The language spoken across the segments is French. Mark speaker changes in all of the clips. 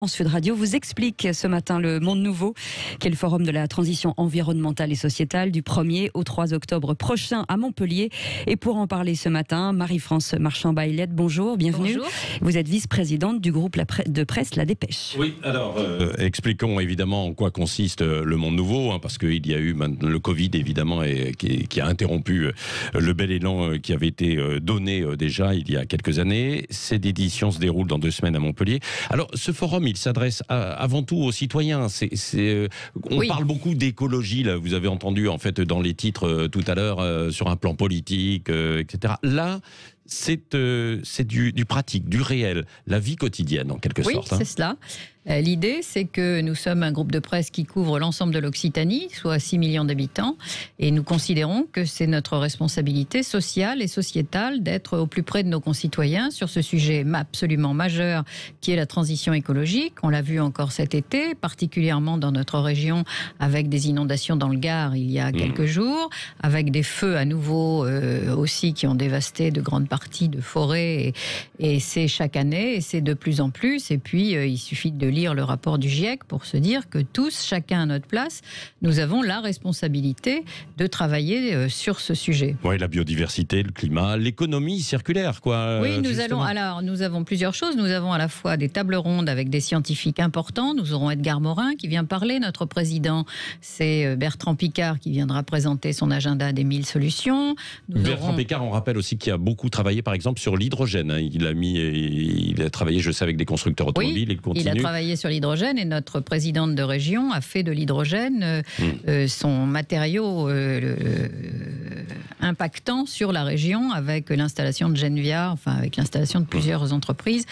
Speaker 1: Sud Radio vous explique ce matin le Monde Nouveau, qui est le forum de la transition environnementale et sociétale du 1er au 3 octobre prochain à Montpellier. Et pour en parler ce matin, Marie-France Marchand-Baillette, bonjour, bienvenue.
Speaker 2: Bonjour.
Speaker 1: Vous êtes vice-présidente du groupe de presse La Dépêche.
Speaker 3: Oui, alors expliquons évidemment en quoi consiste le Monde Nouveau, parce qu'il y a eu le Covid évidemment qui a interrompu le bel élan qui avait été donné déjà il y a quelques années. Cette édition se déroule dans 2 semaines à Montpellier. Alors ce forum, il s'adresse avant tout aux citoyens. On parle beaucoup d'écologie, là. Vous avez entendu en fait dans les titres tout à l'heure sur un plan politique, etc. Là, c'est du pratique, du réel, la vie quotidienne en quelque sorte.
Speaker 2: Oui, c'est cela. L'idée, c'est que nous sommes un groupe de presse qui couvre l'ensemble de l'Occitanie, soit 6 millions d'habitants, et nous considérons que c'est notre responsabilité sociale et sociétale d'être au plus près de nos concitoyens sur ce sujet absolument majeur qui est la transition écologique. On l'a vu encore cet été, particulièrement dans notre région, avec des inondations dans le Gard il y a quelques jours, avec des feux à nouveau aussi qui ont dévasté de grandes parties de forêts, et c'est chaque année, et c'est de plus en plus, et puis il suffit de lire le rapport du GIEC pour se dire que tous, chacun à notre place, nous avons la responsabilité de travailler sur ce sujet.
Speaker 3: Oui, la biodiversité, le climat, l'économie circulaire, quoi.
Speaker 2: Oui, nous avons plusieurs choses. Nous avons à la fois des tables rondes avec des scientifiques importants. Nous aurons Edgar Morin qui vient parler. Notre président, c'est Bertrand Piccard qui viendra présenter son agenda des 1000 solutions.
Speaker 3: Bertrand Piccard, on rappelle aussi qu'il a beaucoup travaillé, par exemple, sur l'hydrogène. Il a travaillé, je sais, avec des constructeurs automobiles.
Speaker 2: Oui, il a travaillé sur l'hydrogène, et notre présidente de région a fait de l'hydrogène son matériau impactant sur la région, avec l'installation de Genvia, avec l'installation de plusieurs entreprises,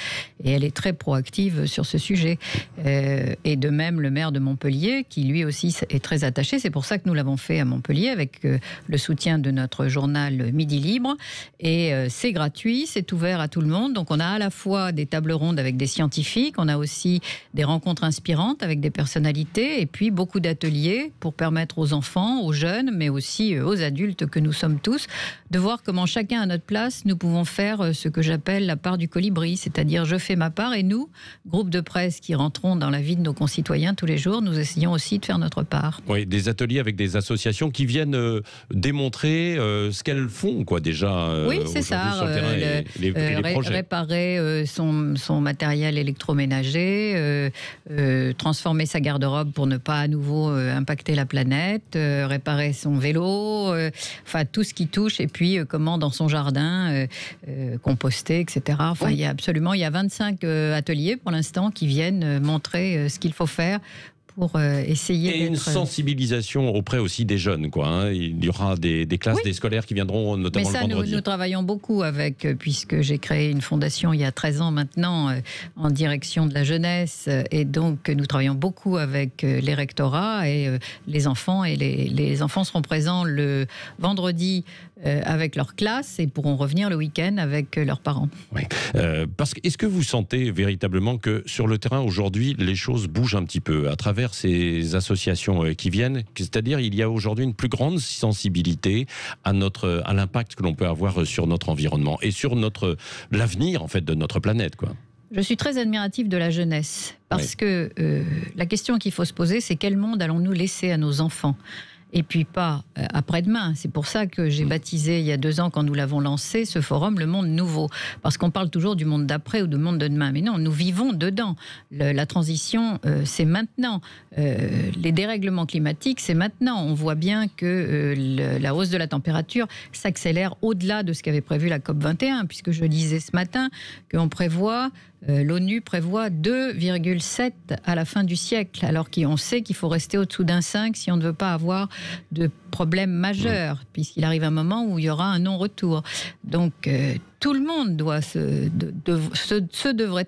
Speaker 2: et elle est très proactive sur ce sujet. Et de même le maire de Montpellier, qui lui aussi est très attaché. C'est pour ça que nous l'avons fait à Montpellier, avec le soutien de notre journal Midi Libre, et c'est gratuit, c'est ouvert à tout le monde. Donc on a à la fois des tables rondes avec des scientifiques, on a aussi des rencontres inspirantes avec des personnalités, et puis beaucoup d'ateliers pour permettre aux enfants, aux jeunes, mais aussi aux adultes que nous sommes tous, de voir comment chacun à notre place, nous pouvons faire ce que j'appelle la part du colibri, c'est-à-dire je fais ma part, et nous, groupe de presse qui rentrons dans la vie de nos concitoyens tous les jours, nous essayons aussi de faire notre part.
Speaker 3: Oui, des ateliers avec des associations qui viennent démontrer ce qu'elles font, quoi, déjà.
Speaker 2: Oui, c'est ça.
Speaker 3: Sur le terrain, les projets.
Speaker 2: Réparer son matériel électroménager, transformer sa garde-robe pour ne pas à nouveau impacter la planète, réparer son vélo, tout ce qui touche, et puis comment dans son jardin composter, etc. Il y a 25 ateliers pour l'instant qui viennent montrer ce qu'il faut faire pour essayer
Speaker 3: et une sensibilisation auprès aussi des jeunes, quoi. Il y aura des classes, des scolaires qui viendront notamment le vendredi.
Speaker 2: Nous travaillons beaucoup avec, puisque j'ai créé une fondation il y a 13 ans maintenant en direction de la jeunesse, et donc nous travaillons beaucoup avec les rectorats et les enfants, et les enfants seront présents le vendredi avec leur classe et pourront revenir le week-end avec leurs parents.
Speaker 3: Oui. Parce que est-ce que vous sentez véritablement que sur le terrain aujourd'hui les choses bougent un petit peu à travers ces associations qui viennent, c'est-à-dire il y a aujourd'hui une plus grande sensibilité à l'impact que l'on peut avoir sur notre environnement et sur l'avenir en fait de notre planète, quoi.
Speaker 2: Je suis très admirative de la jeunesse, parce que la question qu'il faut se poser, c'est quel monde allons-nous laisser à nos enfants ? Et puis pas après-demain. C'est pour ça que j'ai baptisé, il y a 2 ans, quand nous l'avons lancé, ce forum, le Monde Nouveau. Parce qu'on parle toujours du monde d'après ou du monde de demain. Mais non, nous vivons dedans. La transition, c'est maintenant. Les dérèglements climatiques, c'est maintenant. On voit bien que la hausse de la température s'accélère au-delà de ce qu'avait prévu la COP21, puisque je disais ce matin qu'on prévoit... l'ONU prévoit 2,7 à la fin du siècle, alors qu'on sait qu'il faut rester au-dessous d'un 5 si on ne veut pas avoir de problème majeur, puisqu'il arrive un moment où il y aura un non-retour. Donc tout le monde devrait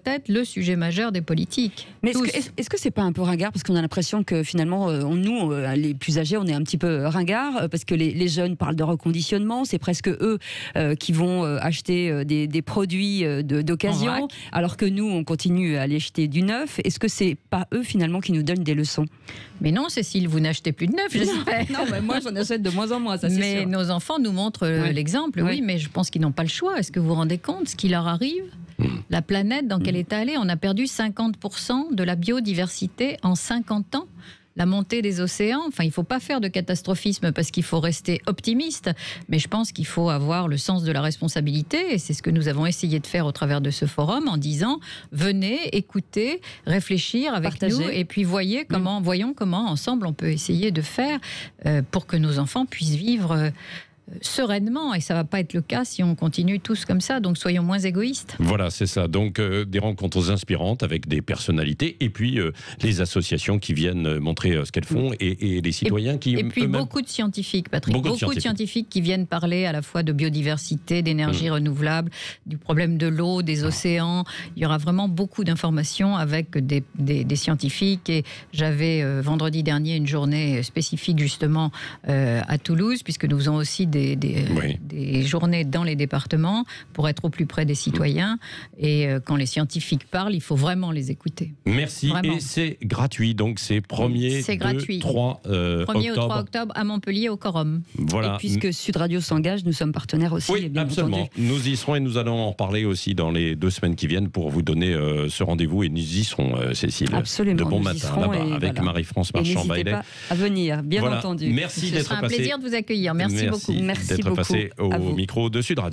Speaker 2: être le sujet majeur des politiques.
Speaker 1: Mais est-ce que c'est pas un peu ringard, parce qu'on a l'impression que finalement, nous, les plus âgés, on est un petit peu ringard, parce que les jeunes parlent de reconditionnement, c'est presque eux qui vont acheter des produits d'occasion, alors que nous, on continue à aller acheter du neuf. Est-ce que c'est pas eux finalement qui nous donnent des leçons ?
Speaker 2: Mais non, Cécile, vous n'achetez plus de neuf, j'espère.
Speaker 1: Non, mais moi j'en achète de moins en moins, ça c'est sûr.
Speaker 2: Mais nos enfants nous montrent l'exemple, oui, mais je pense qu'ils n'ont pas le choix. Est-ce que vous vous rendez compte ce qui leur arrive ? La planète, dans quel état elle est? On a perdu 50% de la biodiversité en 50 ans. La montée des océans, enfin, il ne faut pas faire de catastrophisme parce qu'il faut rester optimiste, mais je pense qu'il faut avoir le sens de la responsabilité, et c'est ce que nous avons essayé de faire au travers de ce forum, en disant, venez, écoutez, réfléchir avec
Speaker 1: Partagez.
Speaker 2: nous, et puis voyons comment ensemble on peut essayer de faire pour que nos enfants puissent vivre sereinement, et ça ne va pas être le cas si on continue tous comme ça, donc soyons moins égoïstes.
Speaker 3: Voilà, c'est ça. Donc des rencontres inspirantes avec des personnalités et puis les associations qui viennent montrer ce qu'elles font et les citoyens qui...
Speaker 2: Et puis
Speaker 3: eux-mêmes...
Speaker 2: beaucoup de scientifiques, Patrick. Beaucoup de scientifiques qui viennent parler à la fois de biodiversité, d'énergie renouvelable, du problème de l'eau, des océans. Il y aura vraiment beaucoup d'informations avec des scientifiques. Et j'avais vendredi dernier une journée spécifique justement à Toulouse, puisque nous faisons aussi des journées dans les départements pour être au plus près des citoyens. Et quand les scientifiques parlent, il faut vraiment les écouter.
Speaker 3: Merci.
Speaker 2: Vraiment.
Speaker 3: Et c'est gratuit, donc c'est 1er, 3
Speaker 2: 1er
Speaker 3: octobre.
Speaker 2: au 3 octobre à Montpellier au Corum.
Speaker 3: Voilà.
Speaker 1: Et puisque Sud Radio s'engage, nous sommes partenaires aussi.
Speaker 3: Oui,
Speaker 1: bien
Speaker 3: absolument.
Speaker 1: entendu.
Speaker 3: Nous y serons et nous allons en reparler aussi dans les 2 semaines qui viennent pour vous donner ce rendez-vous. Et nous y serons, Cécile.
Speaker 1: Absolument.
Speaker 3: De bon
Speaker 1: nous y
Speaker 3: matin
Speaker 1: serons
Speaker 3: là-bas
Speaker 1: et
Speaker 3: avec
Speaker 1: voilà.
Speaker 3: Marie-France
Speaker 1: Et n'hésitez
Speaker 3: Marchand-Baillet.
Speaker 1: pas à venir, bien
Speaker 3: Voilà.
Speaker 1: entendu.
Speaker 3: Merci
Speaker 2: Ce
Speaker 3: d'être
Speaker 2: sera un
Speaker 3: passé.
Speaker 2: plaisir de vous accueillir. Merci beaucoup.
Speaker 1: Merci
Speaker 3: d'être
Speaker 1: beaucoup
Speaker 3: passé au
Speaker 1: à vous.
Speaker 3: micro de Sud Radio.